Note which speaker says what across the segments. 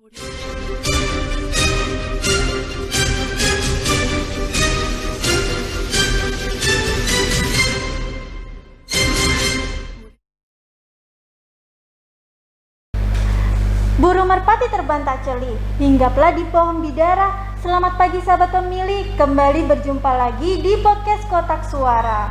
Speaker 1: Burung merpati terbang tak celi, hinggaplah di pohon bidara. Selamat pagi sahabat pemilih, kembali berjumpa lagi di podcast Kotak Suara.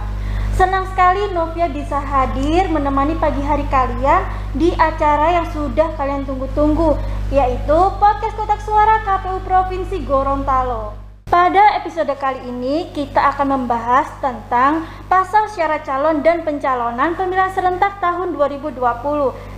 Speaker 1: Senang sekali Novia bisa hadir menemani pagi hari kalian di acara yang sudah kalian tunggu-tunggu, yaitu podcast Kotak Suara KPU Provinsi Gorontalo. Pada episode kali ini kita akan membahas tentang pasal syarat calon dan pencalonan pemilihan serentak tahun 2020.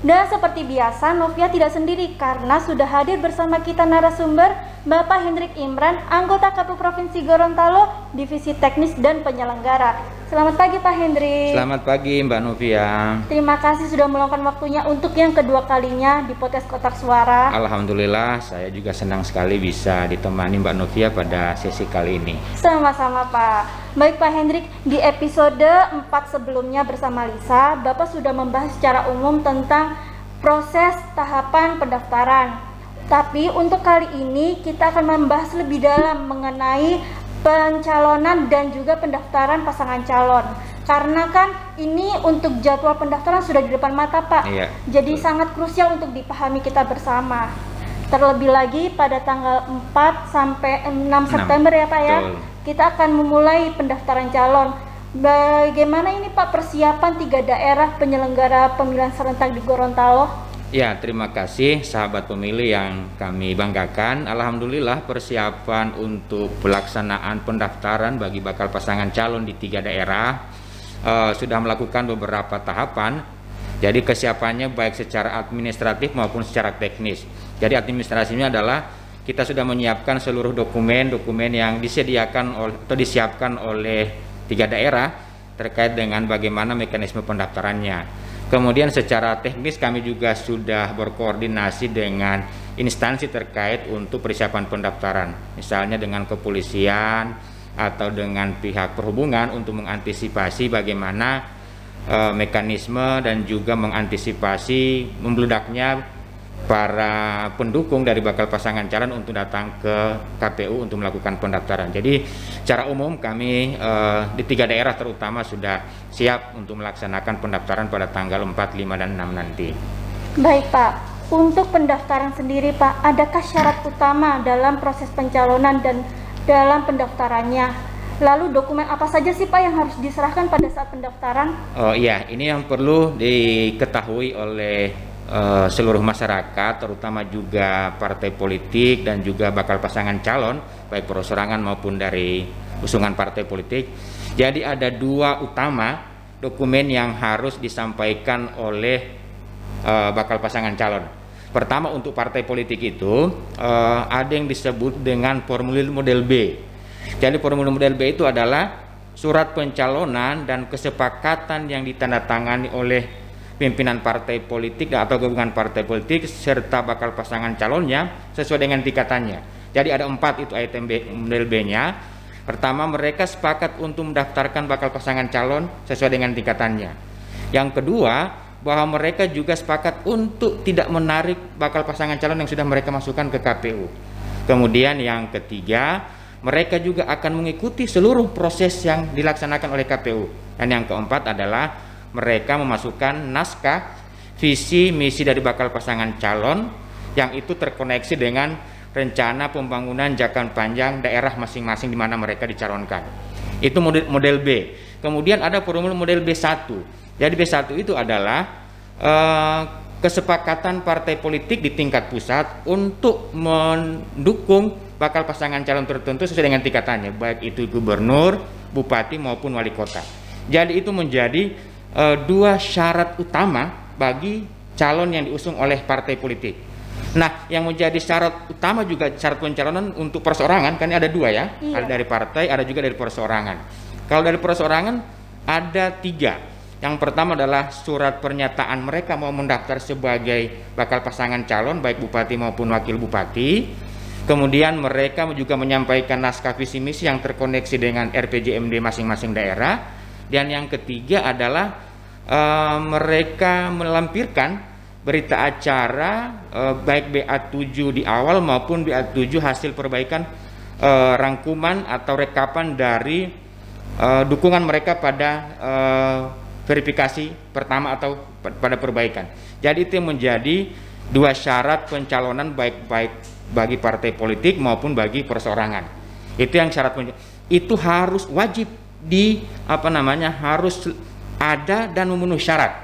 Speaker 1: Dan seperti biasa Novia tidak sendiri karena sudah hadir bersama kita narasumber Bapak Hendrik Imran, anggota KPU Provinsi Gorontalo, Divisi Teknis dan Penyelenggara. Selamat pagi Pak Hendrik.
Speaker 2: Selamat pagi Mbak Novia.
Speaker 1: Terima kasih sudah meluangkan waktunya untuk yang kedua kalinya di podcast Kotak Suara.
Speaker 2: Alhamdulillah, saya juga senang sekali bisa ditemani Mbak Novia pada sesi kali ini.
Speaker 1: Sama-sama Pak. Baik Pak Hendrik, di episode 4 sebelumnya bersama Lisa, Bapak sudah membahas secara umum tentang proses tahapan pendaftaran. Tapi untuk kali ini kita akan membahas lebih dalam mengenai pencalonan dan juga pendaftaran pasangan calon. Karena kan ini untuk jadwal pendaftaran sudah di depan mata Pak.
Speaker 2: Iya,
Speaker 1: jadi sangat krusial untuk dipahami kita bersama. Terlebih lagi pada tanggal 4 sampai 6 September ya Pak ya.
Speaker 2: Betul.
Speaker 1: Kita akan memulai pendaftaran calon. Bagaimana ini Pak persiapan 3 daerah penyelenggara pemilihan serentak di Gorontalo?
Speaker 2: Ya, terima kasih sahabat pemilih yang kami banggakan. Alhamdulillah persiapan untuk pelaksanaan pendaftaran bagi bakal pasangan calon di 3 daerah sudah melakukan beberapa tahapan. Jadi kesiapannya baik secara administratif maupun secara teknis. Jadi administrasinya adalah kita sudah menyiapkan seluruh dokumen yang disediakan atau disiapkan oleh 3 daerah terkait dengan bagaimana mekanisme pendaftarannya. Kemudian secara teknis kami juga sudah berkoordinasi dengan instansi terkait untuk persiapan pendaftaran, misalnya dengan kepolisian atau dengan pihak perhubungan untuk mengantisipasi bagaimana mekanisme dan juga mengantisipasi membeludaknya para pendukung dari bakal pasangan calon untuk datang ke KPU untuk melakukan pendaftaran. Jadi secara umum kami di 3 daerah terutama sudah siap untuk melaksanakan pendaftaran pada tanggal 4, 5, dan 6 nanti.
Speaker 1: Baik Pak, untuk pendaftaran sendiri Pak, adakah syarat utama dalam proses pencalonan dan dalam pendaftarannya? Lalu dokumen apa saja sih Pak yang harus diserahkan pada saat pendaftaran?
Speaker 2: Oh iya, ini yang perlu diketahui oleh seluruh masyarakat, terutama juga partai politik dan juga bakal pasangan calon, baik perorangan maupun dari usungan partai politik. Jadi ada 2 utama dokumen yang harus disampaikan oleh bakal pasangan calon. Pertama, untuk partai politik itu ada yang disebut dengan formulir model B. Jadi formulir model B itu adalah surat pencalonan dan kesepakatan yang ditandatangani oleh pimpinan partai politik atau gabungan partai politik serta bakal pasangan calonnya sesuai dengan tingkatannya. Jadi ada 4 itu item model B-nya. Pertama, mereka sepakat untuk mendaftarkan bakal pasangan calon sesuai dengan tingkatannya. Yang kedua, bahwa mereka juga sepakat untuk tidak menarik bakal pasangan calon yang sudah mereka masukkan ke KPU. Kemudian yang ketiga, mereka juga akan mengikuti seluruh proses yang dilaksanakan oleh KPU. Dan yang keempat adalah mereka memasukkan naskah visi misi dari bakal pasangan calon yang itu terkoneksi dengan rencana pembangunan jangka panjang daerah masing-masing di mana mereka dicalonkan. Itu model B. Kemudian ada formulir model B1. Jadi B1 itu adalah kesepakatan partai politik di tingkat pusat untuk mendukung bakal pasangan calon tertentu sesuai dengan tingkatannya, baik itu gubernur, bupati maupun wali kota. Jadi itu menjadi 2 syarat utama bagi calon yang diusung oleh partai politik. Nah, yang menjadi syarat utama juga syarat pencalonan untuk perseorangan, kan ada 2 ya,
Speaker 1: Iya.
Speaker 2: Ada dari partai, ada juga dari perseorangan. Kalau dari perseorangan ada 3. Yang pertama adalah surat pernyataan mereka mau mendaftar sebagai bakal pasangan calon, baik bupati maupun wakil bupati. Kemudian mereka juga menyampaikan naskah visi misi yang terkoneksi dengan RPJMD masing-masing daerah. Dan yang ketiga adalah mereka melampirkan berita acara baik BA7 di awal maupun BA7 hasil perbaikan rangkuman atau rekapan dari dukungan mereka pada verifikasi pertama atau pada perbaikan. Jadi itu yang menjadi dua syarat pencalonan baik bagi partai politik maupun bagi perseorangan. Itu yang syarat itu harus wajib harus ada dan memenuhi syarat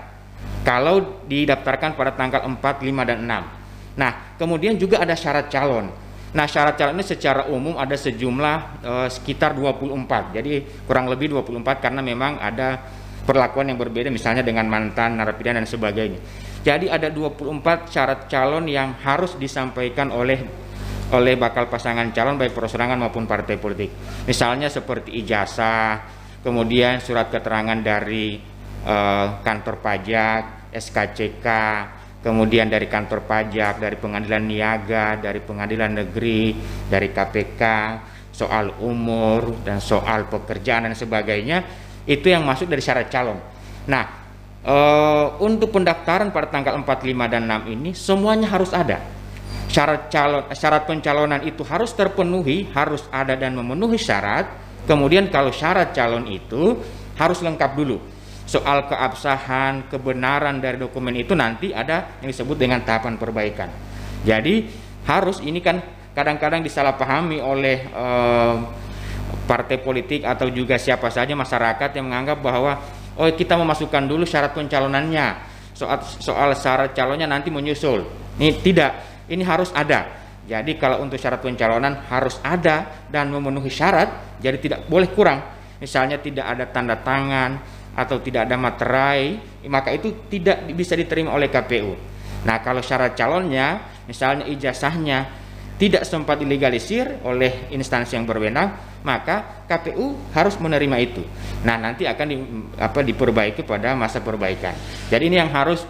Speaker 2: kalau didaftarkan pada tanggal 4, 5, dan 6. Nah, kemudian juga ada syarat calon. Nah, syarat calon ini secara umum ada sejumlah sekitar 24. Jadi kurang lebih 24 karena memang ada perlakuan yang berbeda misalnya dengan mantan narapidana dan sebagainya. Jadi ada 24 syarat calon yang harus disampaikan oleh bakal pasangan calon baik perorangan maupun partai politik. Misalnya seperti ijazah, kemudian surat keterangan dari kantor pajak, SKCK, kemudian dari kantor pajak, dari pengadilan niaga, dari pengadilan negeri, dari KPK, soal umur dan soal pekerjaan dan sebagainya, itu yang masuk dari syarat calon. Nah, untuk pendaftaran pada tanggal 4, 5, dan 6 ini semuanya harus ada. Syarat pencalonan itu harus terpenuhi, harus ada dan memenuhi syarat. Kemudian kalau syarat calon itu harus lengkap dulu. Soal keabsahan, kebenaran dari dokumen itu nanti ada yang disebut dengan tahapan perbaikan. Jadi harus, ini kan kadang-kadang disalahpahami oleh partai politik atau juga siapa saja masyarakat yang menganggap bahwa kita memasukkan dulu syarat pencalonannya, soal syarat calonnya nanti menyusul. Ini tidak, ini harus ada. Jadi kalau untuk syarat pencalonan harus ada dan memenuhi syarat, jadi tidak boleh kurang. Misalnya tidak ada tanda tangan atau tidak ada materai, maka itu tidak bisa diterima oleh KPU. Nah, kalau syarat calonnya, misalnya ijazahnya tidak sempat dilegalisir oleh instansi yang berwenang, maka KPU harus menerima itu. Nah, nanti akan diperbaiki pada masa perbaikan. Jadi ini yang harus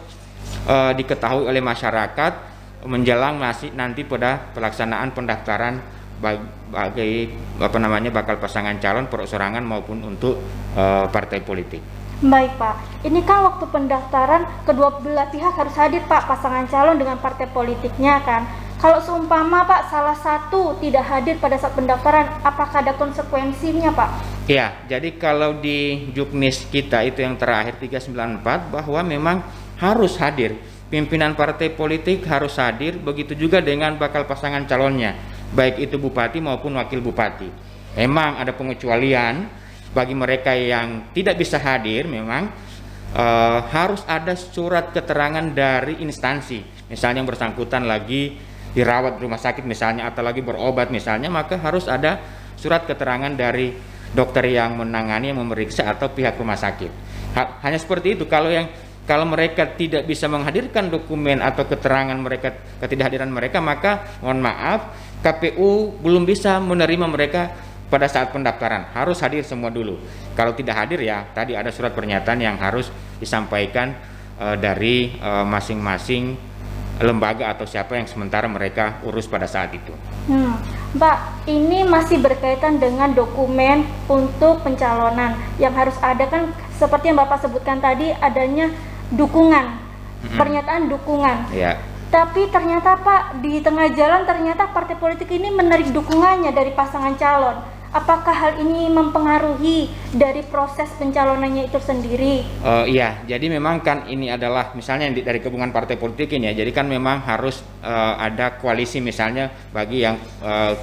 Speaker 2: diketahui oleh masyarakat menjelang nanti pada pelaksanaan pendaftaran bagi bakal pasangan calon perorangan maupun untuk partai politik.
Speaker 1: Baik Pak, ini kan waktu pendaftaran kedua belah pihak harus hadir Pak, pasangan calon dengan partai politiknya kan. Kalau seumpama Pak salah satu tidak hadir pada saat pendaftaran, apakah ada konsekuensinya Pak?
Speaker 2: Ya, jadi kalau di Juknis kita itu yang terakhir 394 bahwa memang harus hadir, pimpinan partai politik harus hadir, begitu juga dengan bakal pasangan calonnya, baik itu bupati maupun wakil bupati. Memang ada pengecualian bagi mereka yang tidak bisa hadir, memang harus ada surat keterangan dari instansi, misalnya yang bersangkutan lagi dirawat di rumah sakit misalnya atau lagi berobat misalnya, maka harus ada surat keterangan dari dokter yang menangani, yang memeriksa atau pihak rumah sakit. Hanya seperti itu. Kalau mereka tidak bisa menghadirkan dokumen atau keterangan mereka, ketidakhadiran mereka, maka mohon maaf, KPU belum bisa menerima mereka pada saat pendaftaran. Harus hadir semua dulu. Kalau tidak hadir, ya tadi ada surat pernyataan yang harus disampaikan dari masing-masing lembaga atau siapa yang sementara mereka urus pada saat itu.
Speaker 1: Mbak, ini masih berkaitan dengan dokumen untuk pencalonan yang harus ada kan, seperti yang Bapak sebutkan tadi, adanya dukungan, pernyataan dukungan.
Speaker 2: Ya.
Speaker 1: Tapi ternyata Pak, di tengah jalan ternyata partai politik ini menarik dukungannya dari pasangan calon. Apakah hal ini mempengaruhi dari proses pencalonannya itu sendiri?
Speaker 2: Iya, jadi memang kan ini adalah misalnya dari gabungan partai politik ini ya, jadi kan memang harus ada koalisi misalnya bagi yang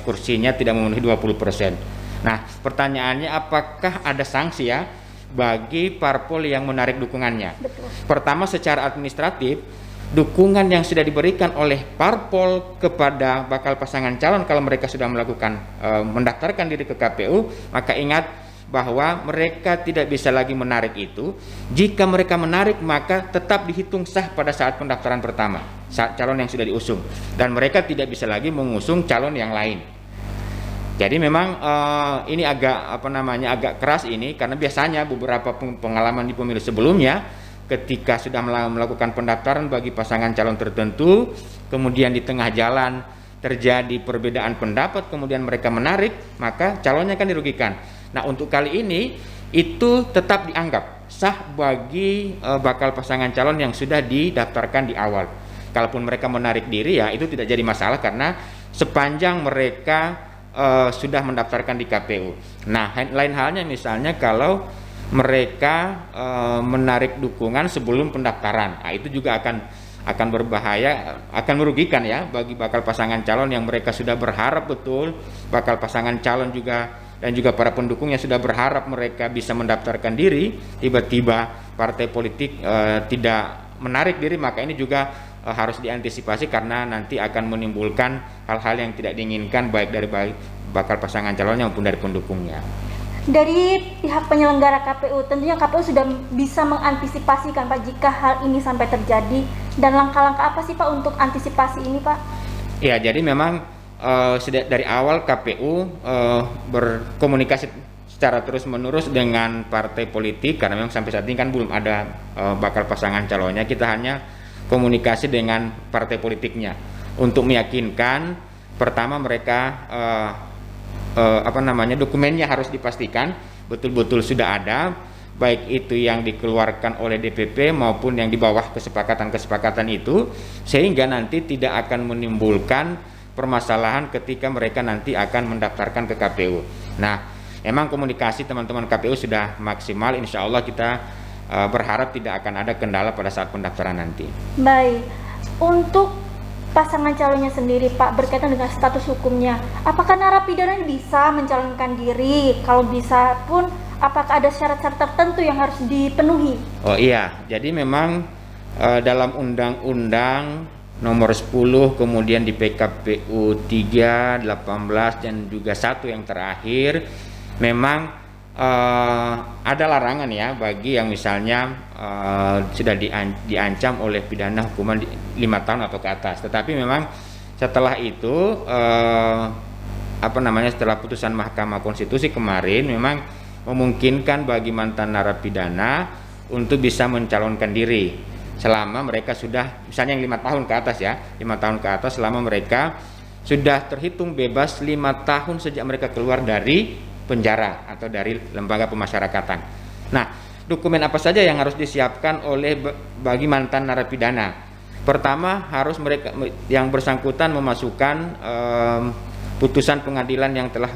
Speaker 2: kursinya tidak memenuhi 20%. Nah, pertanyaannya apakah ada sanksi ya bagi parpol yang menarik dukungannya?
Speaker 1: Betul.
Speaker 2: Pertama, secara administratif, dukungan yang sudah diberikan oleh parpol kepada bakal pasangan calon kalau mereka sudah melakukan mendaftarkan diri ke KPU, maka ingat bahwa mereka tidak bisa lagi menarik itu. Jika mereka menarik, maka tetap dihitung sah pada saat pendaftaran pertama, saat calon yang sudah diusung, dan mereka tidak bisa lagi mengusung calon yang lain. Jadi memang ini agak keras ini, karena biasanya beberapa pengalaman di pemilu sebelumnya, ketika sudah melakukan pendaftaran bagi pasangan calon tertentu, kemudian di tengah jalan terjadi perbedaan pendapat, kemudian mereka menarik, maka calonnya kan dirugikan. Nah, untuk kali ini itu tetap dianggap sah bagi bakal pasangan calon yang sudah didaftarkan di awal. Kalaupun mereka menarik diri ya itu tidak jadi masalah karena sepanjang mereka sudah mendaftarkan di KPU. Nah, lain halnya misalnya kalau mereka menarik dukungan sebelum pendaftaran, nah, itu juga akan berbahaya, akan merugikan ya bagi bakal pasangan calon yang mereka sudah berharap betul, bakal pasangan calon juga dan juga para pendukung yang sudah berharap mereka bisa mendaftarkan diri, tiba-tiba partai politik tidak menarik diri, maka ini juga harus diantisipasi karena nanti akan menimbulkan hal-hal yang tidak diinginkan baik dari bakal pasangan calonnya maupun dari pendukungnya.
Speaker 1: Dari pihak penyelenggara KPU, tentunya KPU sudah bisa mengantisipasikan Pak jika hal ini sampai terjadi, dan langkah-langkah apa sih Pak untuk antisipasi ini Pak? Ya, jadi memang dari awal KPU berkomunikasi secara terus-menerus dengan partai politik karena memang sampai saat ini kan belum ada bakal pasangan calonnya. Kita hanya komunikasi dengan partai politiknya untuk meyakinkan pertama mereka dokumennya harus dipastikan betul-betul sudah ada, baik itu yang dikeluarkan oleh DPP maupun yang di bawah kesepakatan-kesepakatan itu, sehingga nanti tidak akan menimbulkan permasalahan ketika mereka nanti akan mendaftarkan ke KPU. Nah, emang komunikasi teman-teman KPU sudah maksimal, insya Allah kita berharap tidak akan ada kendala pada saat pendaftaran nanti. Baik, untuk pasangan calonnya sendiri Pak, berkaitan dengan status hukumnya, apakah narapidana bisa mencalonkan diri? Kalau bisa pun, apakah ada syarat-syarat tertentu yang harus dipenuhi? Oh iya, jadi memang dalam Undang-Undang nomor 10, kemudian di PKPU 3, 18, dan juga 1 yang terakhir, memang ada larangan ya bagi yang misalnya sudah diancam oleh pidana hukuman 5 tahun atau ke atas. Tetapi memang setelah itu setelah putusan Mahkamah Konstitusi kemarin memang memungkinkan bagi mantan narapidana untuk bisa mencalonkan diri selama mereka sudah misalnya yang 5 tahun ke atas ya, 5 tahun ke atas, selama mereka sudah terhitung bebas 5 tahun sejak mereka keluar dari penjara atau dari lembaga pemasyarakatan. Nah, dokumen apa saja yang harus disiapkan bagi mantan narapidana? Pertama, harus mereka yang bersangkutan memasukkan putusan pengadilan yang telah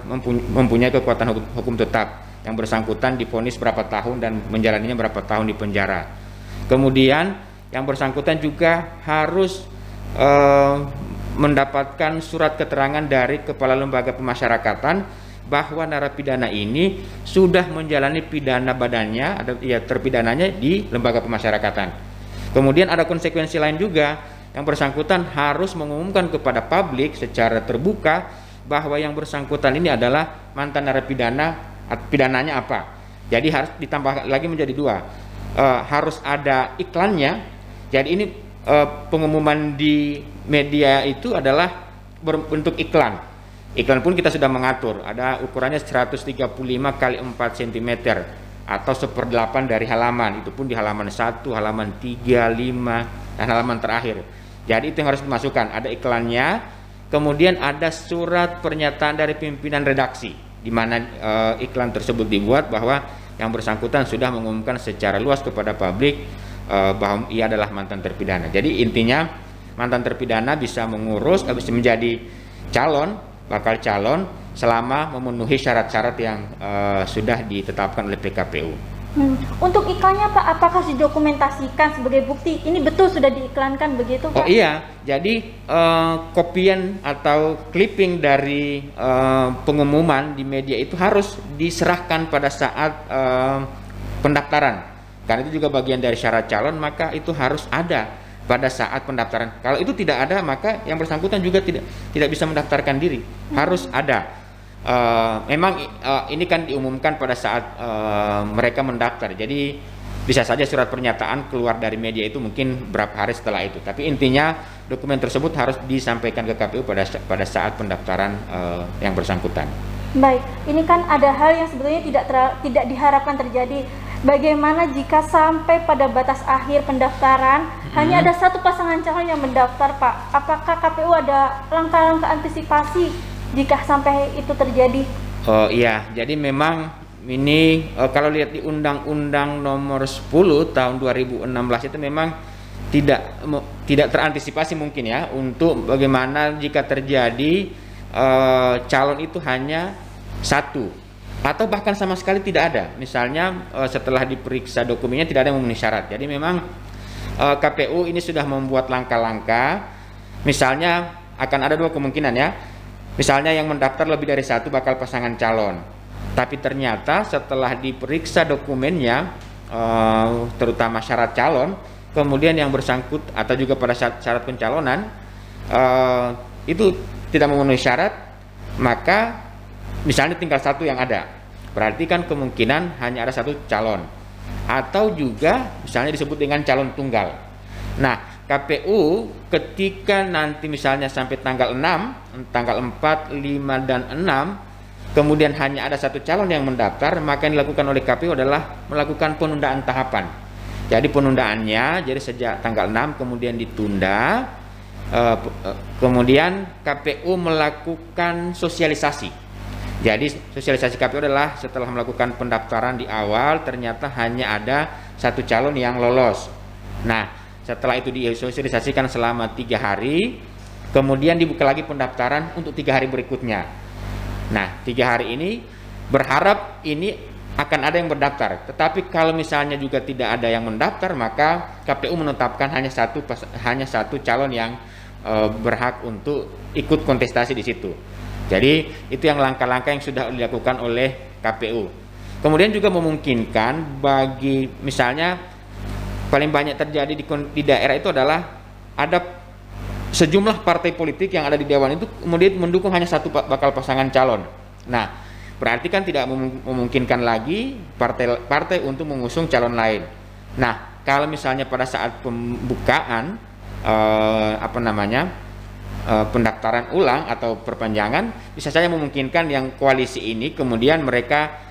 Speaker 1: mempunyai kekuatan hukum tetap. Yang bersangkutan divonis berapa tahun dan menjalaninya berapa tahun di penjara. Kemudian yang bersangkutan juga harus mendapatkan surat keterangan dari Kepala Lembaga Pemasyarakatan bahwa narapidana ini sudah menjalani pidana badannya terpidananya di lembaga pemasyarakatan. Kemudian ada konsekuensi lain juga, yang bersangkutan harus mengumumkan kepada publik secara terbuka bahwa yang bersangkutan ini adalah mantan narapidana, pidananya apa. Jadi harus ditambah lagi menjadi 2, harus ada iklannya. Jadi ini pengumuman di media itu adalah berbentuk iklan. Iklan pun kita sudah mengatur, ada ukurannya 135 kali 4 cm atau 1/8 dari halaman, itu pun di halaman 1, halaman 3, 5, dan halaman terakhir. Jadi itu yang harus dimasukkan, ada iklannya, kemudian ada surat pernyataan dari pimpinan redaksi, di mana iklan tersebut dibuat bahwa yang bersangkutan sudah mengumumkan secara luas kepada publik bahwa ia adalah mantan terpidana. Jadi intinya mantan terpidana bisa bisa menjadi bakal calon selama memenuhi syarat-syarat yang sudah ditetapkan oleh PKPU. Untuk iklannya Pak, apakah didokumentasikan sebagai bukti ini betul sudah diiklankan begitu Pak? Oh iya, jadi kopian atau clipping dari pengumuman di media itu harus diserahkan pada saat pendaftaran. Karena itu juga bagian dari syarat calon, maka itu harus ada pada saat pendaftaran. Kalau itu tidak ada, maka yang bersangkutan juga tidak bisa mendaftarkan diri. Harus ada. Memang ini kan diumumkan pada saat mereka mendaftar. Jadi bisa saja surat pernyataan keluar dari media itu mungkin berapa hari setelah itu. Tapi intinya dokumen tersebut harus disampaikan ke KPU pada saat pendaftaran yang bersangkutan. Baik, ini kan ada hal yang sebetulnya tidak diharapkan terjadi. Bagaimana jika sampai pada batas akhir pendaftaran hanya ada satu pasangan calon yang mendaftar Pak? Apakah KPU ada langkah-langkah antisipasi jika sampai itu terjadi? Oh iya, jadi memang
Speaker 2: ini kalau lihat di Undang-Undang Nomor 10 Tahun 2016 itu memang tidak terantisipasi mungkin ya, untuk bagaimana jika terjadi calon itu hanya satu atau bahkan sama sekali tidak ada. Misalnya setelah diperiksa dokumennya tidak ada yang memenuhi syarat. Jadi memang KPU ini sudah membuat langkah-langkah. Misalnya akan ada dua kemungkinan ya. Misalnya yang mendaftar lebih dari satu bakal pasangan calon, tapi ternyata setelah diperiksa dokumennya, terutama syarat calon, kemudian yang bersangkut atau juga pada syarat pencalonan itu tidak memenuhi syarat, maka misalnya tinggal satu yang ada, berarti kan kemungkinan hanya ada satu calon, atau juga misalnya disebut dengan calon tunggal. Nah, KPU ketika nanti misalnya sampai tanggal 6, tanggal 4, 5, dan 6, kemudian hanya ada satu calon yang mendaftar, maka yang dilakukan oleh KPU adalah melakukan penundaan tahapan. Jadi penundaannya, jadi sejak tanggal 6 kemudian ditunda, kemudian KPU melakukan sosialisasi. Jadi sosialisasi KPU adalah setelah melakukan pendaftaran di awal, ternyata hanya ada satu calon yang lolos. Nah, setelah itu disosialisasikan selama 3 hari, kemudian dibuka lagi pendaftaran untuk 3 hari berikutnya. Nah, 3 hari ini berharap ini akan ada yang mendaftar. Tetapi kalau misalnya juga tidak ada yang mendaftar, maka KPU menetapkan hanya satu calon yang berhak untuk ikut kontestasi di situ. Jadi itu yang langkah-langkah yang sudah dilakukan oleh KPU. Kemudian juga memungkinkan bagi misalnya paling banyak terjadi di daerah itu adalah ada sejumlah partai politik yang ada di dewan itu kemudian mendukung hanya satu bakal pasangan calon. Nah, berarti kan tidak memungkinkan lagi partai untuk mengusung calon lain. Nah, kalau misalnya pada saat pembukaan pendaftaran ulang atau perpanjangan, bisa saja memungkinkan yang koalisi ini kemudian mereka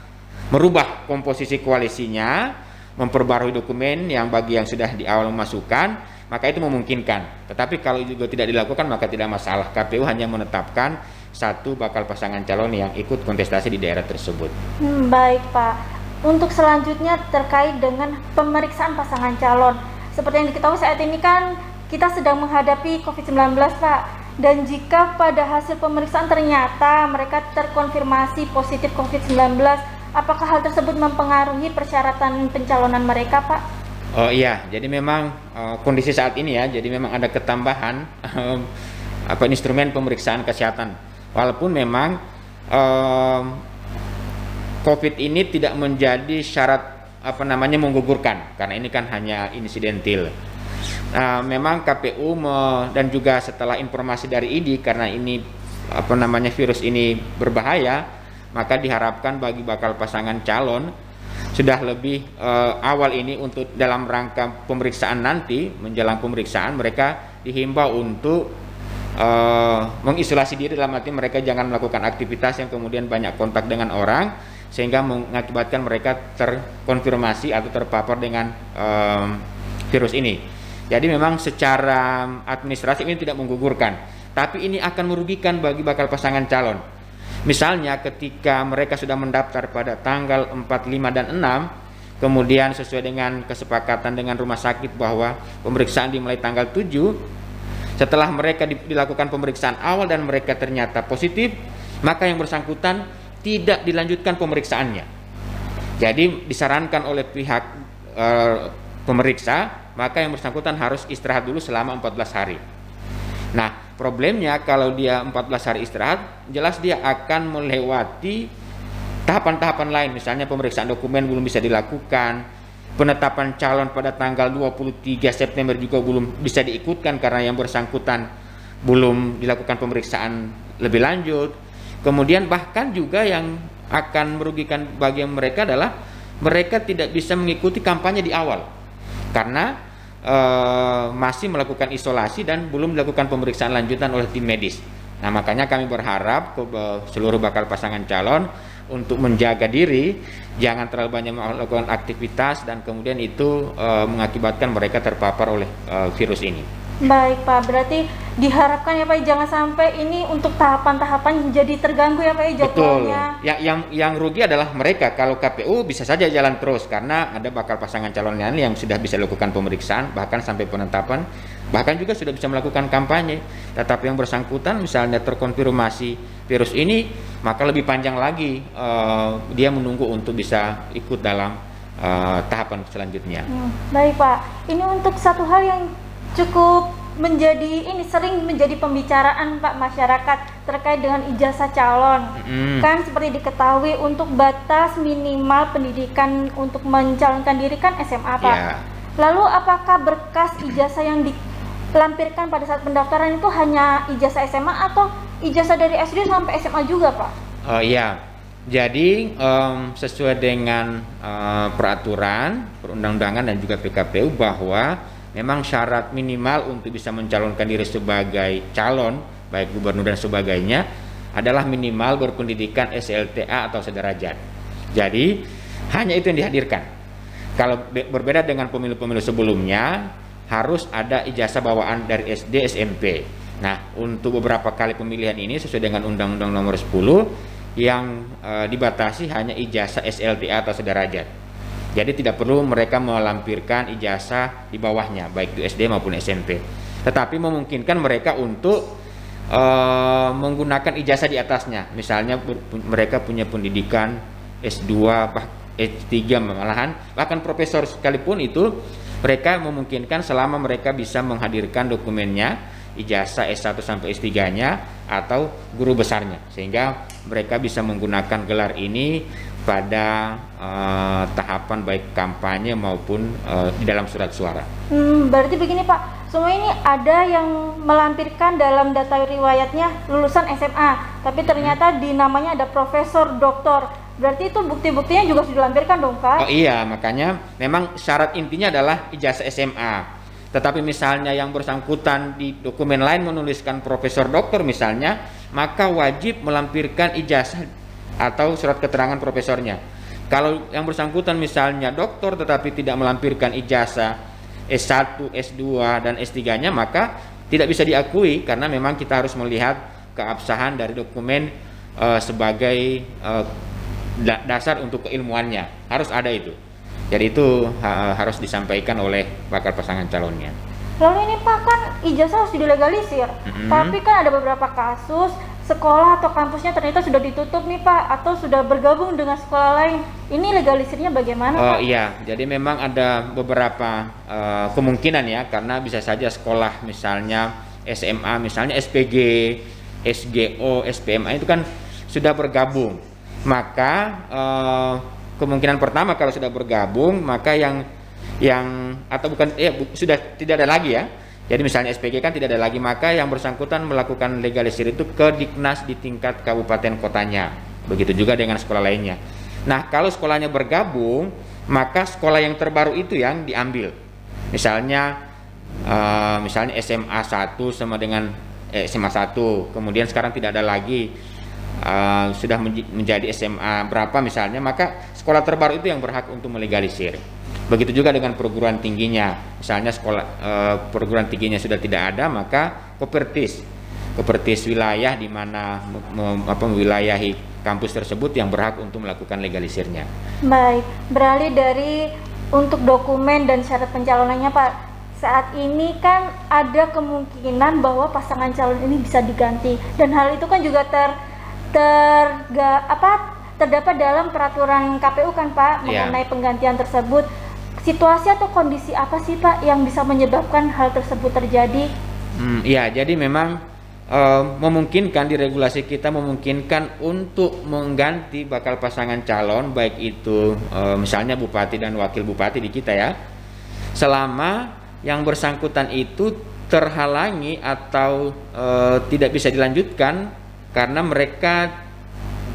Speaker 2: merubah komposisi koalisinya, memperbarui dokumen yang bagi yang sudah di awal memasukkan, maka itu memungkinkan. Tetapi kalau juga tidak dilakukan maka tidak masalah. KPU hanya menetapkan satu bakal pasangan calon yang ikut kontestasi di daerah tersebut.
Speaker 1: Baik Pak. Untuk selanjutnya terkait dengan pemeriksaan pasangan calon. Seperti yang diketahui saat ini kan kita sedang menghadapi COVID-19 Pak. Dan jika pada hasil pemeriksaan ternyata mereka terkonfirmasi positif COVID-19, apakah hal tersebut mempengaruhi persyaratan pencalonan mereka, Pak?
Speaker 2: Oh iya, jadi memang kondisi saat ini ya, jadi memang ada ketambahan instrumen pemeriksaan kesehatan. Walaupun memang COVID ini tidak menjadi syarat menggugurkan, karena ini kan hanya insidentil. Memang KPU dan juga setelah informasi dari ID, karena ini virus ini berbahaya, maka diharapkan bagi bakal pasangan calon sudah lebih awal ini untuk dalam rangka pemeriksaan nanti, menjelang pemeriksaan mereka dihimbau untuk mengisolasi diri, dalam arti mereka jangan melakukan aktivitas yang kemudian banyak kontak dengan orang sehingga mengakibatkan mereka terkonfirmasi atau terpapar dengan virus ini. Jadi memang secara administratif ini tidak menggugurkan, tapi ini akan merugikan bagi bakal pasangan calon. Misalnya ketika mereka sudah mendaftar pada tanggal 4, 5, dan 6, kemudian sesuai dengan kesepakatan dengan rumah sakit bahwa pemeriksaan dimulai tanggal 7, setelah mereka dilakukan pemeriksaan awal dan mereka ternyata positif, maka yang bersangkutan tidak dilanjutkan pemeriksaannya. Jadi disarankan oleh pihak pemeriksa, maka yang bersangkutan harus istirahat dulu selama 14 hari. Nah, problemnya kalau dia 14 hari istirahat, jelas dia akan melewati tahapan-tahapan lain. Misalnya pemeriksaan dokumen belum bisa dilakukan, penetapan calon pada tanggal 23 September juga belum bisa diikutkan karena yang bersangkutan belum dilakukan pemeriksaan lebih lanjut. Kemudian bahkan juga yang akan merugikan bagi mereka adalah mereka tidak bisa mengikuti kampanye di awal, karena masih melakukan isolasi dan belum dilakukan pemeriksaan lanjutan oleh tim medis. Nah, makanya kami berharap ke seluruh bakal pasangan calon untuk menjaga diri, jangan terlalu banyak melakukan aktivitas dan kemudian itu mengakibatkan mereka terpapar oleh virus ini.
Speaker 1: Baik Pak, berarti diharapkan ya Pak jangan sampai ini untuk tahapan-tahapan jadi terganggu ya Pak
Speaker 2: Betul.
Speaker 1: jadwalnya.
Speaker 2: Yang rugi adalah mereka. Kalau KPU bisa saja jalan terus karena ada bakal pasangan calon lain yang sudah bisa lakukan pemeriksaan bahkan sampai penetapan, bahkan juga sudah bisa melakukan kampanye. Tetapi yang bersangkutan misalnya terkonfirmasi virus ini, maka lebih panjang lagi dia menunggu untuk bisa ikut dalam tahapan selanjutnya.
Speaker 1: Baik Pak, ini untuk satu hal yang cukup sering menjadi pembicaraan Pak masyarakat terkait dengan ijazah calon. Kan seperti diketahui untuk batas minimal pendidikan untuk mencalonkan diri kan SMA Pak.
Speaker 2: Ya.
Speaker 1: Lalu apakah berkas ijazah yang dilampirkan pada saat pendaftaran itu hanya ijazah SMA atau ijazah dari SD sampai SMA juga Pak?
Speaker 2: Iya. Jadi sesuai dengan peraturan perundang-undangan dan juga PKPU bahwa memang syarat minimal untuk bisa mencalonkan diri sebagai calon baik gubernur dan sebagainya adalah minimal berpendidikan SLTA atau sederajat. Jadi hanya itu yang dihadirkan. Kalau berbeda dengan pemilu-pemilu sebelumnya harus ada ijazah bawaan dari SD SMP. Nah, untuk beberapa kali pemilihan ini sesuai dengan Undang-Undang Nomor 10 yang dibatasi hanya ijazah SLTA atau sederajat. Jadi tidak perlu mereka melampirkan ijazah di bawahnya, baik di SD maupun SMP. Tetapi memungkinkan mereka untuk menggunakan ijazah di atasnya. Misalnya mereka punya pendidikan S2, S3 malahan, bahkan profesor sekalipun itu mereka memungkinkan selama mereka bisa menghadirkan dokumennya, ijazah S1 sampai S3-nya atau guru besarnya. Sehingga mereka bisa menggunakan gelar ini pada tahapan baik kampanye maupun di dalam surat suara.
Speaker 1: Berarti begini Pak, semua ini ada yang melampirkan dalam data riwayatnya lulusan SMA, tapi ternyata di namanya ada profesor, doktor. Berarti itu bukti-buktinya juga sudah dilampirkan dong Pak?
Speaker 2: Oh iya, makanya memang syarat intinya adalah ijazah SMA. Tetapi misalnya yang bersangkutan di dokumen lain menuliskan profesor doktor misalnya, maka wajib melampirkan ijazah atau surat keterangan profesornya. Kalau yang bersangkutan misalnya doktor tetapi tidak melampirkan ijazah S1, S2 dan S3-nya, maka tidak bisa diakui karena memang kita harus melihat keabsahan dari dokumen sebagai dasar untuk keilmuannya. Harus ada itu. Jadi itu harus disampaikan oleh bakal pasangan calonnya.
Speaker 1: Lalu ini Pak, kan ijazah harus dilegalisir, tapi kan ada beberapa kasus sekolah atau kampusnya ternyata sudah ditutup nih Pak, atau sudah bergabung dengan sekolah lain. Ini legalisirnya bagaimana Pak?
Speaker 2: Iya, jadi memang ada beberapa kemungkinan ya, karena bisa saja sekolah misalnya SMA, misalnya SPG, SGO, SPMA itu kan sudah bergabung. Maka kemungkinan pertama kalau sudah bergabung, maka sudah tidak ada lagi ya. Jadi misalnya SPG kan tidak ada lagi, maka yang bersangkutan melakukan legalisir itu ke Diknas di tingkat kabupaten kotanya. Begitu juga dengan sekolah lainnya. Nah, kalau sekolahnya bergabung, maka sekolah yang terbaru itu yang diambil. Misalnya SMA 1 sama dengan SMA 1, kemudian sekarang tidak ada lagi, sudah menjadi SMA berapa misalnya, maka sekolah terbaru itu yang berhak untuk melegalisir. Begitu juga dengan perguruan tingginya, misalnya perguruan tingginya sudah tidak ada, maka Kopertis wilayah di mana mewilayahi kampus tersebut yang berhak untuk melakukan legalisirnya.
Speaker 1: Baik, beralih dari untuk dokumen dan syarat pencalonannya Pak, saat ini kan ada kemungkinan bahwa pasangan calon ini bisa diganti, dan hal itu kan juga terdapat dalam peraturan KPU kan Pak mengenai penggantian tersebut. Situasi atau kondisi apa sih Pak yang bisa menyebabkan hal tersebut terjadi?
Speaker 2: Jadi memang memungkinkan di regulasi kita memungkinkan untuk mengganti bakal pasangan calon, baik itu misalnya bupati dan wakil bupati di kita ya, selama yang bersangkutan itu terhalangi atau tidak bisa dilanjutkan karena mereka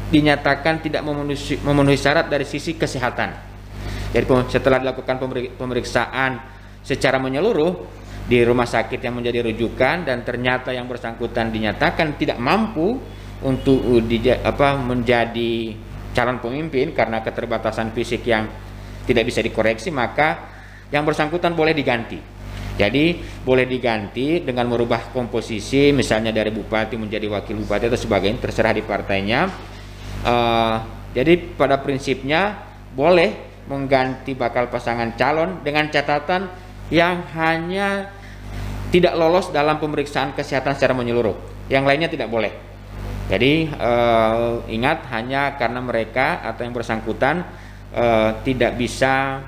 Speaker 2: dinyatakan tidak memenuhi syarat dari sisi kesehatan. Jadi setelah dilakukan pemeriksaan secara menyeluruh di rumah sakit yang menjadi rujukan dan ternyata yang bersangkutan dinyatakan tidak mampu untuk menjadi calon pemimpin karena keterbatasan fisik yang tidak bisa dikoreksi, maka yang bersangkutan boleh diganti. Jadi boleh diganti dengan merubah komposisi, misalnya dari bupati menjadi wakil bupati atau sebagainya, terserah di partainya. Jadi pada prinsipnya boleh mengganti bakal pasangan calon dengan catatan yang hanya tidak lolos dalam pemeriksaan kesehatan secara menyeluruh. Yang lainnya tidak boleh. Jadi ingat, hanya karena mereka atau yang bersangkutan tidak bisa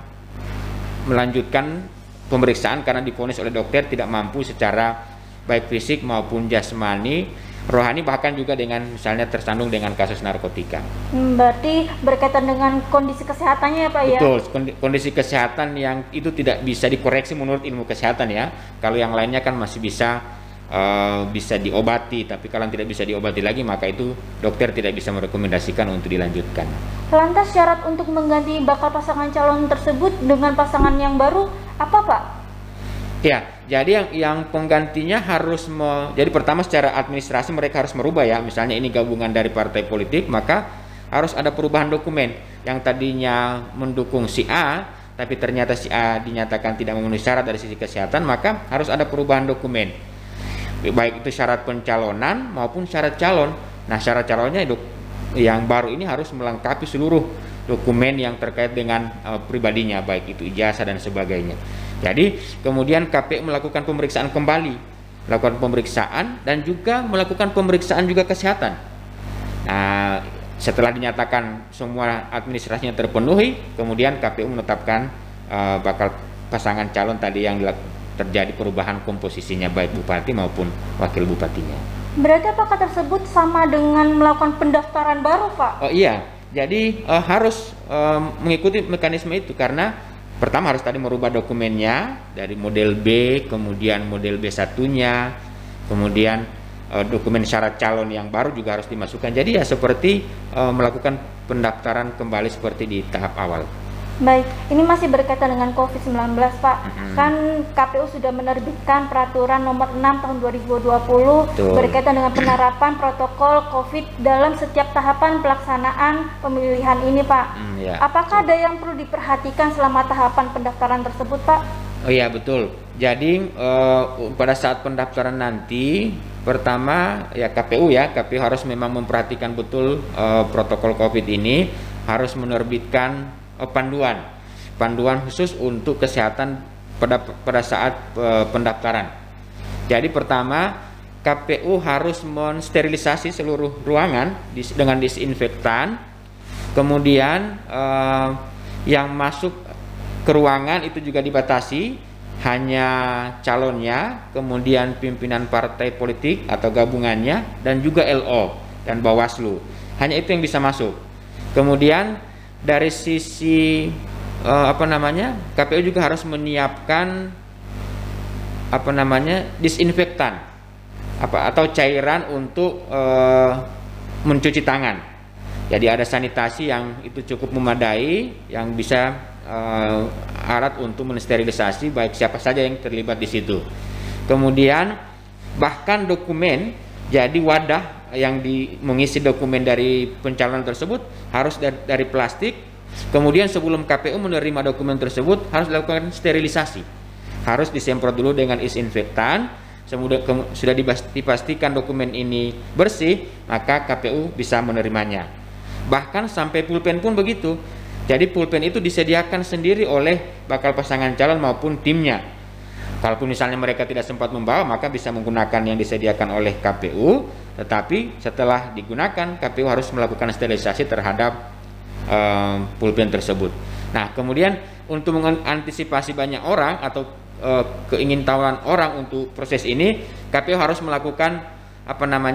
Speaker 2: melanjutkan pemeriksaan karena divonis oleh dokter tidak mampu secara baik fisik maupun jasmani, rohani, bahkan juga dengan misalnya tersandung dengan kasus narkotika.
Speaker 1: Berarti berkaitan dengan kondisi kesehatannya ya Pak ya?
Speaker 2: Betul, kondisi kesehatan yang itu tidak bisa dikoreksi menurut ilmu kesehatan ya. Kalau yang lainnya kan masih bisa diobati, tapi kalau tidak bisa diobati lagi maka itu dokter tidak bisa merekomendasikan untuk dilanjutkan.
Speaker 1: Lantas syarat untuk mengganti bakal pasangan calon tersebut dengan pasangan yang baru apa Pak?
Speaker 2: Ya, jadi yang penggantinya harus jadi pertama secara administrasi mereka harus merubah ya. Misalnya ini gabungan dari partai politik, maka harus ada perubahan dokumen. Yang tadinya mendukung si A, tapi ternyata si A dinyatakan tidak memenuhi syarat dari sisi kesehatan, maka harus ada perubahan dokumen. Baik itu syarat pencalonan maupun syarat calon. Nah, syarat calonnya yang baru ini harus melengkapi seluruh dokumen yang terkait dengan pribadinya, baik itu ijazah dan sebagainya. Jadi kemudian KPU melakukan pemeriksaan kembali, melakukan pemeriksaan dan juga melakukan pemeriksaan juga kesehatan. Nah, setelah dinyatakan semua administrasinya terpenuhi, kemudian KPU menetapkan bakal pasangan calon tadi yang terjadi perubahan komposisinya baik bupati maupun wakil bupatinya.
Speaker 1: Berarti apakah tersebut sama dengan melakukan pendaftaran baru Pak?
Speaker 2: Oh iya, jadi harus mengikuti mekanisme itu karena pertama harus tadi merubah dokumennya dari model B, kemudian model B1-nya, kemudian dokumen syarat calon yang baru juga harus dimasukkan. Jadi ya seperti melakukan pendaftaran kembali seperti di tahap awal.
Speaker 1: Baik, ini masih berkaitan dengan COVID-19 Pak. Kan KPU sudah menerbitkan peraturan nomor 6 tahun 2020 berkaitan dengan penerapan protokol COVID dalam setiap tahapan pelaksanaan pemilihan ini Pak.
Speaker 2: Ya.
Speaker 1: Apakah ada yang perlu diperhatikan selama tahapan pendaftaran tersebut Pak?
Speaker 2: Oh iya betul. Jadi pada saat pendaftaran nanti pertama ya KPU harus memang memperhatikan betul protokol COVID ini, harus menerbitkan panduan khusus untuk kesehatan pada saat pendaftaran. Jadi pertama KPU harus mensterilisasi seluruh ruangan dengan disinfektan. Kemudian yang masuk ke ruangan itu juga dibatasi, hanya calonnya, kemudian pimpinan partai politik atau gabungannya, dan juga LO dan Bawaslu. Hanya itu yang bisa masuk. Kemudian dari sisi KPU juga harus menyiapkan disinfektan atau cairan untuk mencuci tangan. Jadi ada sanitasi yang itu cukup memadai, yang bisa alat untuk mensterilisasi baik siapa saja yang terlibat di situ. Kemudian bahkan dokumen, jadi wadah yang mengisi dokumen dari pencalonan tersebut harus dari plastik. Kemudian sebelum KPU menerima dokumen tersebut harus dilakukan sterilisasi, harus disemprot dulu dengan disinfektan. Sudah dipastikan dokumen ini bersih, maka KPU bisa menerimanya. Bahkan sampai pulpen pun begitu. Jadi pulpen itu disediakan sendiri oleh bakal pasangan calon maupun timnya. Kalaupun misalnya mereka tidak sempat membawa, maka bisa menggunakan yang disediakan oleh KPU. Tetapi setelah digunakan, KPU harus melakukan sterilisasi terhadap pulpen tersebut. Nah, kemudian untuk mengantisipasi banyak orang atau keingintahuan orang untuk proses ini, KPU harus melakukan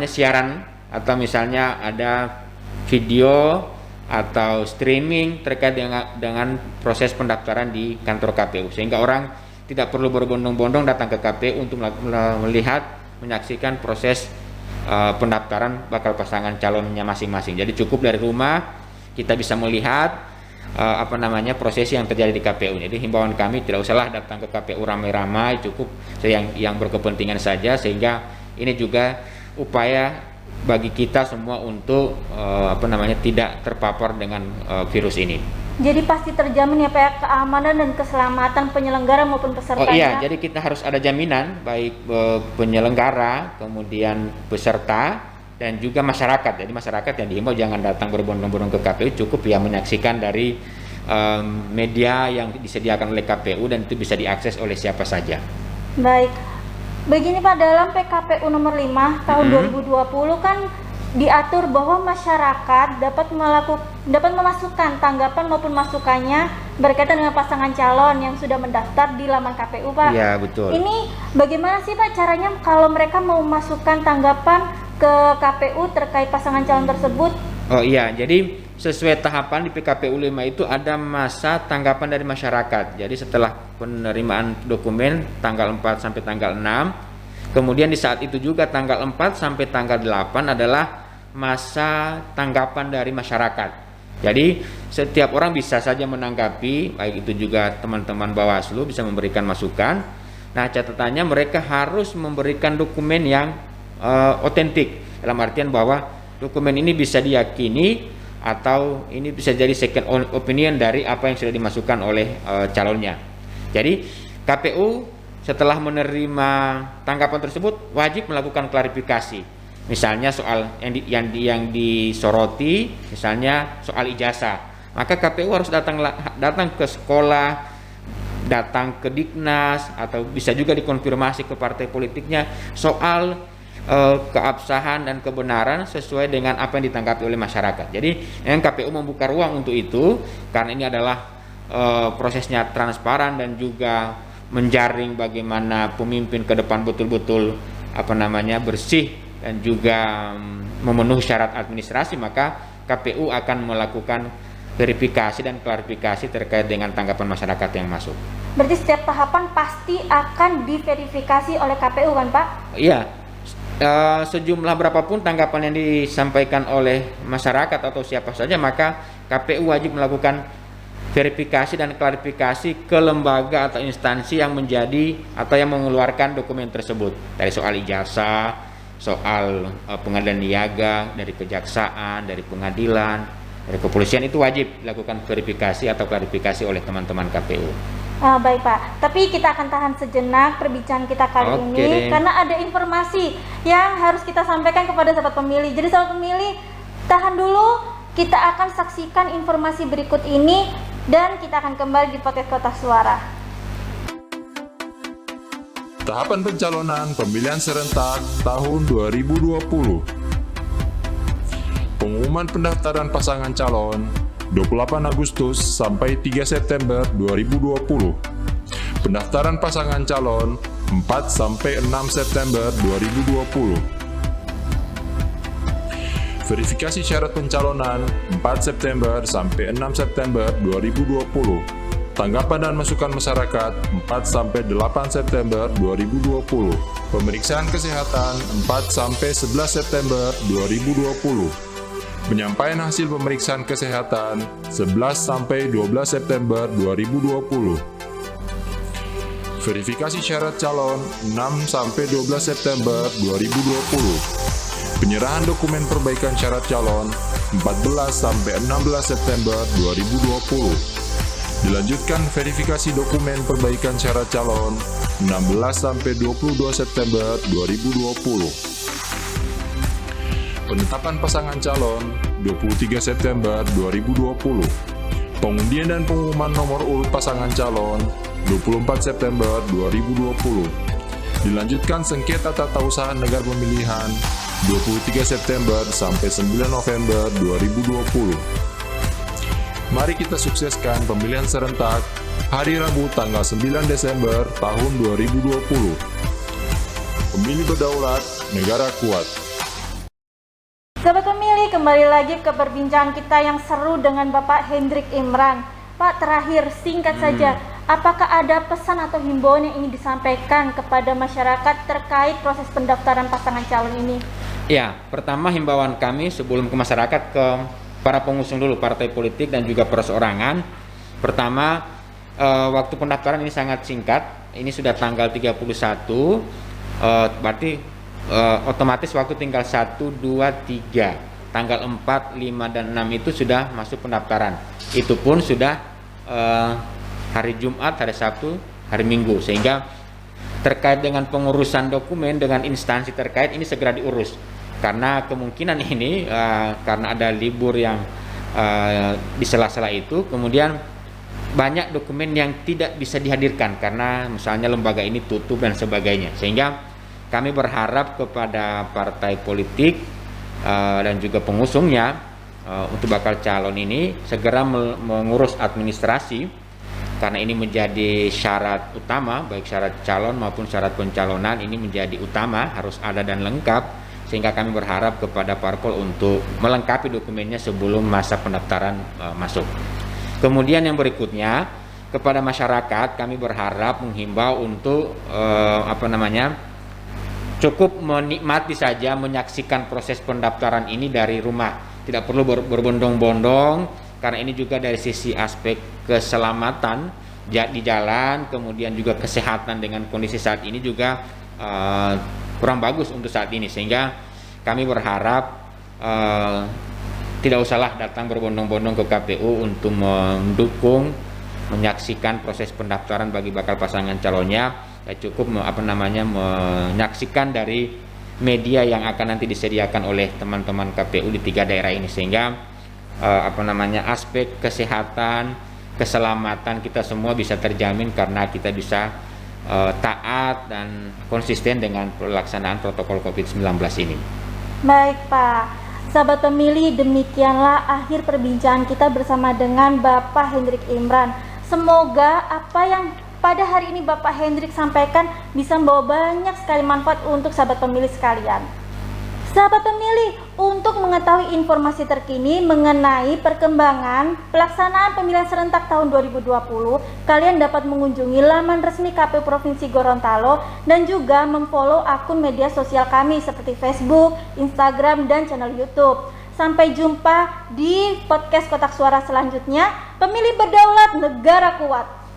Speaker 2: siaran, atau misalnya ada video atau streaming terkait dengan proses pendaftaran di kantor KPU, sehingga orang tidak perlu berbondong-bondong datang ke KPU untuk menyaksikan proses pendaftaran bakal pasangan calonnya masing-masing. Jadi cukup dari rumah kita bisa melihat proses yang terjadi di KPU. Jadi himbauan kami tidak usahlah datang ke KPU ramai-ramai, cukup yang berkepentingan saja, sehingga ini juga upaya bagi kita semua untuk tidak terpapar dengan virus ini.
Speaker 1: Jadi pasti terjamin ya Pak ya, keamanan dan keselamatan penyelenggara maupun pesertanya.
Speaker 2: Oh iya, jadi kita harus ada jaminan baik penyelenggara, kemudian peserta dan juga masyarakat. Jadi masyarakat yang dihimbau jangan datang berbondong-bondong ke KPU, cukup ya menyaksikan dari media yang disediakan oleh KPU dan itu bisa diakses oleh siapa saja.
Speaker 1: Baik. Begini Pak, dalam PKPU nomor 5 tahun 2020 kan diatur bahwa masyarakat dapat memasukkan tanggapan maupun masukannya berkaitan dengan pasangan calon yang sudah mendaftar di laman KPU, Pak.
Speaker 2: Iya, betul.
Speaker 1: Ini bagaimana sih Pak caranya kalau mereka mau masukkan tanggapan ke KPU terkait pasangan calon tersebut?
Speaker 2: Oh iya, jadi sesuai tahapan di PKPU 5 itu ada masa tanggapan dari masyarakat. Jadi setelah penerimaan dokumen tanggal 4 sampai tanggal 6, kemudian di saat itu juga tanggal 4 sampai tanggal 8 adalah masa tanggapan dari masyarakat. Jadi setiap orang bisa saja menanggapi, baik itu juga teman-teman Bawaslu bisa memberikan masukan. Nah, catatannya mereka harus memberikan dokumen yang otentik, dalam artian bahwa dokumen ini bisa diyakini atau ini bisa jadi second opinion dari apa yang sudah dimasukkan oleh calonnya. Jadi KPU setelah menerima tanggapan tersebut wajib melakukan klarifikasi. Misalnya soal yang disoroti, misalnya soal ijazah, maka KPU harus datang ke sekolah, datang ke Diknas, atau bisa juga dikonfirmasi ke partai politiknya soal keabsahan dan kebenaran sesuai dengan apa yang ditanggapi oleh masyarakat. Jadi yang KPU membuka ruang untuk itu karena ini adalah prosesnya transparan dan juga menjaring bagaimana pemimpin ke depan betul-betul bersih dan juga memenuhi syarat administrasi, maka KPU akan melakukan verifikasi dan klarifikasi terkait dengan tanggapan masyarakat yang masuk.
Speaker 1: Berarti setiap tahapan pasti akan diverifikasi oleh KPU kan Pak?
Speaker 2: Iya, sejumlah berapapun tanggapan yang disampaikan oleh masyarakat atau siapa saja, maka KPU wajib melakukan verifikasi dan klarifikasi ke lembaga atau instansi yang menjadi atau yang mengeluarkan dokumen tersebut, dari soal ijazah, soal pengadilan niaga, dari kejaksaan, dari pengadilan, dari kepolisian, itu wajib dilakukan verifikasi atau klarifikasi oleh teman-teman KPU.
Speaker 1: Baik Pak, tapi kita akan tahan sejenak perbincangan kita kali ini karena ada informasi yang harus kita sampaikan kepada sahabat pemilih. Jadi sahabat pemilih, tahan dulu, kita akan saksikan informasi berikut ini dan kita akan kembali di podcast Kotak Suara.
Speaker 3: Tahapan pencalonan pemilihan serentak tahun 2020. Pengumuman pendaftaran pasangan calon 28 Agustus sampai 3 September 2020. Pendaftaran pasangan calon 4 sampai 6 September 2020. Verifikasi syarat pencalonan 4 September sampai 6 September 2020. Tanggapan dan masukan masyarakat 4 sampai 8 September 2020. Pemeriksaan kesehatan 4 sampai 11 September 2020. Penyampaian hasil pemeriksaan kesehatan 11 sampai 12 September 2020. Verifikasi syarat calon 6 sampai 12 September 2020. Penyerahan dokumen perbaikan syarat calon 14 sampai 16 September 2020. Dilanjutkan verifikasi dokumen perbaikan syarat calon 16 sampai 22 September 2020. Penetapan pasangan calon 23 September 2020. Pengundian dan pengumuman nomor urut pasangan calon 24 September 2020. Dilanjutkan sengketa tata usaha negara pemilihan 23 September sampai 9 November 2020. Mari kita sukseskan pemilihan serentak hari Rabu tanggal 9 Desember tahun 2020. Pemilih berdaulat, negara kuat.
Speaker 1: Sahabat pemilih, kembali lagi ke perbincangan kita yang seru dengan Bapak Hendrik Imran. Pak, terakhir singkat saja, apakah ada pesan atau himbauan yang ingin disampaikan kepada masyarakat terkait proses pendaftaran pasangan calon ini?
Speaker 2: Ya, pertama himbauan kami sebelum ke masyarakat, ke para pengusung dulu, partai politik dan juga perorangan. Pertama, waktu pendaftaran ini sangat singkat. Ini sudah tanggal 31, berarti otomatis waktu tinggal 1, 2, 3. tanggal 4, 5, dan 6 itu sudah masuk pendaftaran. Itu pun sudah hari Jumat, hari Sabtu, hari Minggu, sehingga terkait dengan pengurusan dokumen dengan instansi terkait ini segera diurus, karena kemungkinan ini karena ada libur yang di sela-sela itu, kemudian banyak dokumen yang tidak bisa dihadirkan karena misalnya lembaga ini tutup dan sebagainya, sehingga kami berharap kepada partai politik dan juga pengusungnya untuk bakal calon ini segera mengurus administrasi, karena ini menjadi syarat utama, baik syarat calon maupun syarat pencalonan ini menjadi utama, harus ada dan lengkap, sehingga kami berharap kepada parpol untuk melengkapi dokumennya sebelum masa pendaftaran masuk. Kemudian yang berikutnya, kepada masyarakat kami berharap menghimbau untuk cukup menikmati saja, menyaksikan proses pendaftaran ini dari rumah, tidak perlu berbondong-bondong, karena ini juga dari sisi aspek keselamatan di jalan, kemudian juga kesehatan dengan kondisi saat ini juga kurang bagus untuk saat ini, sehingga kami berharap tidak usahlah datang berbondong-bondong ke KPU untuk mendukung, menyaksikan proses pendaftaran bagi bakal pasangan calonnya. Ya cukup menyaksikan dari media yang akan nanti disediakan oleh teman-teman KPU di 3 daerah ini, sehingga aspek kesehatan, keselamatan kita semua bisa terjamin karena kita bisa taat dan konsisten dengan pelaksanaan protokol COVID-19 ini.
Speaker 1: Baik Pak, sahabat pemilih, demikianlah akhir perbincangan kita bersama dengan Bapak Hendrik Imran. Semoga apa yang pada hari ini Bapak Hendrik sampaikan bisa membawa banyak sekali manfaat untuk sahabat pemilih sekalian. Sahabat pemilih, untuk mengetahui informasi terkini mengenai perkembangan pelaksanaan pemilihan serentak tahun 2020, kalian dapat mengunjungi laman resmi KPU Provinsi Gorontalo dan juga memfollow akun media sosial kami seperti Facebook, Instagram, dan channel YouTube. Sampai jumpa di podcast Kotak Suara selanjutnya. Pemilih berdaulat, negara kuat.